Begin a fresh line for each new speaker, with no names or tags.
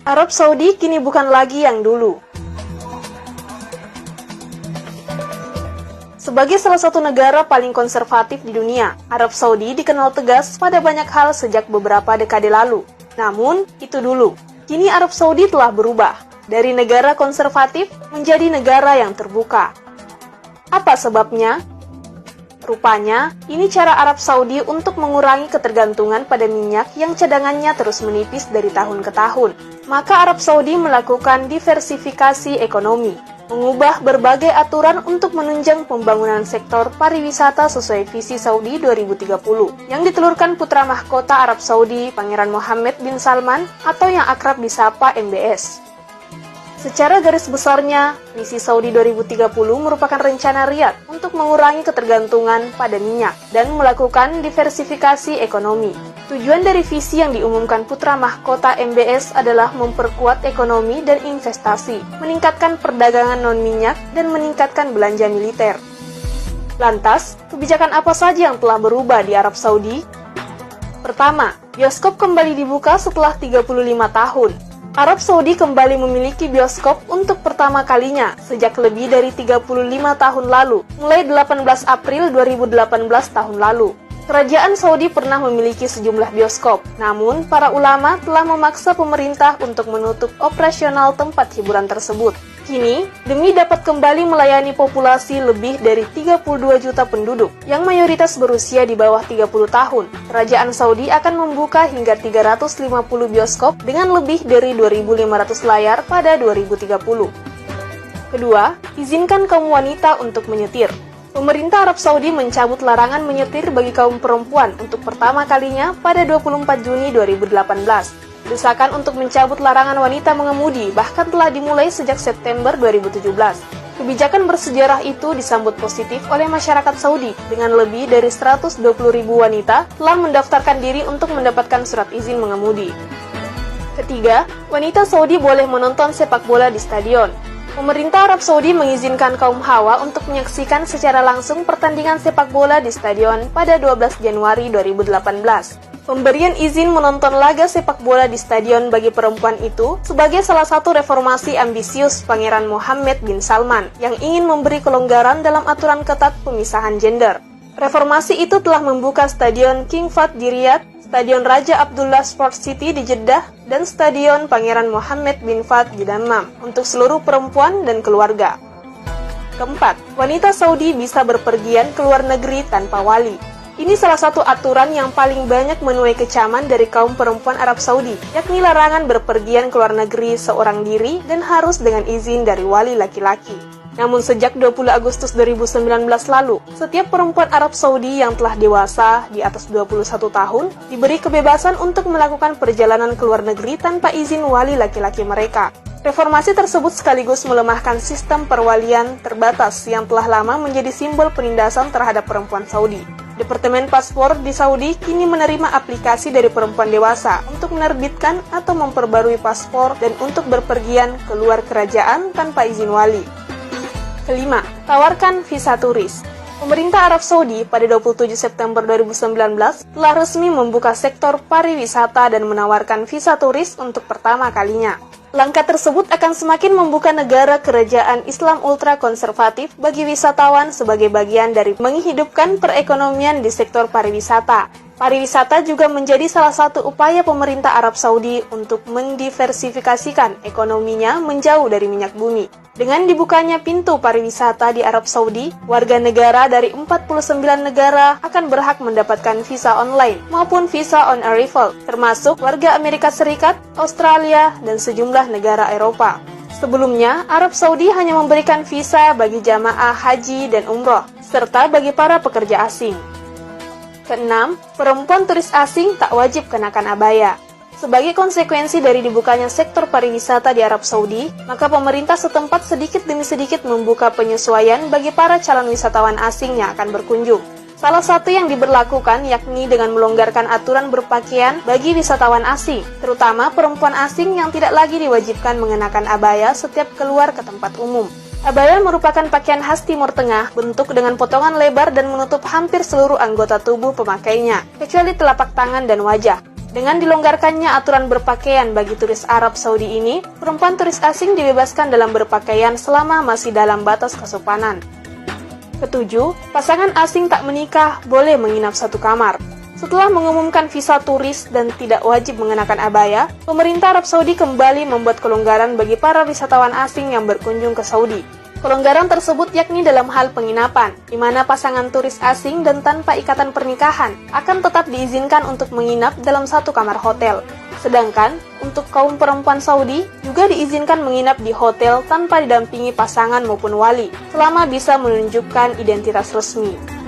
Arab Saudi kini bukan lagi yang dulu. Sebagai salah satu negara paling konservatif di dunia, Arab Saudi dikenal tegas pada banyak hal sejak beberapa dekade lalu. Namun, itu dulu. Kini Arab Saudi telah berubah dari negara konservatif menjadi negara yang terbuka. Apa sebabnya? Rupanya, ini cara Arab Saudi untuk mengurangi ketergantungan pada minyak yang cadangannya terus menipis dari tahun ke tahun. Maka Arab Saudi melakukan diversifikasi ekonomi, mengubah berbagai aturan untuk menunjang pembangunan sektor pariwisata sesuai visi Saudi 2030, yang ditelurkan putra mahkota Arab Saudi, Pangeran Mohammed bin Salman, atau yang akrab disapa MBS. Secara garis besarnya, visi Saudi 2030 merupakan rencana Riyadh untuk mengurangi ketergantungan pada minyak dan melakukan diversifikasi ekonomi. Tujuan dari visi yang diumumkan putra mahkota MBS adalah memperkuat ekonomi dan investasi, meningkatkan perdagangan non-minyak, dan meningkatkan belanja militer. Lantas, kebijakan apa saja yang telah berubah di Arab Saudi? Pertama, bioskop kembali dibuka setelah 35 tahun. Arab Saudi kembali memiliki bioskop untuk pertama kalinya sejak lebih dari 35 tahun lalu, mulai 18 April 2018 tahun lalu. Kerajaan Saudi pernah memiliki sejumlah bioskop, namun para ulama telah memaksa pemerintah untuk menutup operasional tempat hiburan tersebut. Kini, demi dapat kembali melayani populasi lebih dari 32 juta penduduk, yang mayoritas berusia di bawah 30 tahun, Kerajaan Saudi akan membuka hingga 350 bioskop dengan lebih dari 2.500 layar pada 2030. Kedua, izinkan kaum wanita untuk menyetir. Pemerintah Arab Saudi mencabut larangan menyetir bagi kaum perempuan untuk pertama kalinya pada 24 Juni 2018. Desakan untuk mencabut larangan wanita mengemudi bahkan telah dimulai sejak September 2017. Kebijakan bersejarah itu disambut positif oleh masyarakat Saudi dengan lebih dari 120.000 wanita telah mendaftarkan diri untuk mendapatkan surat izin mengemudi. Ketiga, wanita Saudi boleh menonton sepak bola di stadion. Pemerintah Arab Saudi mengizinkan kaum hawa untuk menyaksikan secara langsung pertandingan sepak bola di stadion pada 12 Januari 2018. Pemberian izin menonton laga sepak bola di stadion bagi perempuan itu sebagai salah satu reformasi ambisius Pangeran Mohammed bin Salman yang ingin memberi kelonggaran dalam aturan ketat pemisahan gender. Reformasi itu telah membuka Stadion King Fahd di Riyadh, Stadion Raja Abdullah Sports City di Jeddah, dan Stadion Pangeran Mohammed bin Fahd di Dammam untuk seluruh perempuan dan keluarga. Keempat, wanita Saudi bisa berpergian ke luar negeri tanpa wali. Ini salah satu aturan yang paling banyak menuai kecaman dari kaum perempuan Arab Saudi, yakni larangan berpergian ke luar negeri seorang diri dan harus dengan izin dari wali laki-laki. Namun sejak 20 Agustus 2019 lalu, setiap perempuan Arab Saudi yang telah dewasa di atas 21 tahun diberi kebebasan untuk melakukan perjalanan ke luar negeri tanpa izin wali laki-laki mereka. Reformasi tersebut sekaligus melemahkan sistem perwalian terbatas yang telah lama menjadi simbol penindasan terhadap perempuan Saudi. Departemen Paspor di Saudi kini menerima aplikasi dari perempuan dewasa untuk menerbitkan atau memperbarui paspor dan untuk berpergian ke luar kerajaan tanpa izin wali. Kelima, tawarkan visa turis. Pemerintah Arab Saudi pada 27 September 2019 telah resmi membuka sektor pariwisata dan menawarkan visa turis untuk pertama kalinya. Langkah tersebut akan semakin membuka negara kerajaan Islam ultra konservatif bagi wisatawan sebagai bagian dari menghidupkan perekonomian di sektor pariwisata. Pariwisata juga menjadi salah satu upaya pemerintah Arab Saudi untuk mendiversifikasikan ekonominya menjauh dari minyak bumi. Dengan dibukanya pintu pariwisata di Arab Saudi, warga negara dari 49 negara akan berhak mendapatkan visa online maupun visa on arrival, termasuk warga Amerika Serikat, Australia, dan sejumlah negara Eropa. Sebelumnya, Arab Saudi hanya memberikan visa bagi jamaah haji dan umroh, serta bagi para pekerja asing. Keenam, perempuan turis asing tak wajib kenakan abaya. Sebagai konsekuensi dari dibukanya sektor pariwisata di Arab Saudi, maka pemerintah setempat sedikit demi sedikit membuka penyesuaian bagi para calon wisatawan asing yang akan berkunjung. Salah satu yang diberlakukan yakni dengan melonggarkan aturan berpakaian bagi wisatawan asing, terutama perempuan asing yang tidak lagi diwajibkan mengenakan abaya setiap keluar ke tempat umum. Abaya merupakan pakaian khas Timur Tengah, bentuk dengan potongan lebar dan menutup hampir seluruh anggota tubuh pemakainya, kecuali telapak tangan dan wajah. Dengan dilonggarkannya aturan berpakaian bagi turis Arab Saudi ini, perempuan turis asing dibebaskan dalam berpakaian selama masih dalam batas kesopanan. Ketujuh, pasangan asing tak menikah boleh menginap satu kamar. Setelah mengumumkan visa turis dan tidak wajib mengenakan abaya, pemerintah Arab Saudi kembali membuat kelonggaran bagi para wisatawan asing yang berkunjung ke Saudi. Kelonggaran tersebut yakni dalam hal penginapan, di mana pasangan turis asing dan tanpa ikatan pernikahan akan tetap diizinkan untuk menginap dalam satu kamar hotel. Sedangkan, untuk kaum perempuan Saudi juga diizinkan menginap di hotel tanpa didampingi pasangan maupun wali, selama bisa menunjukkan identitas resmi.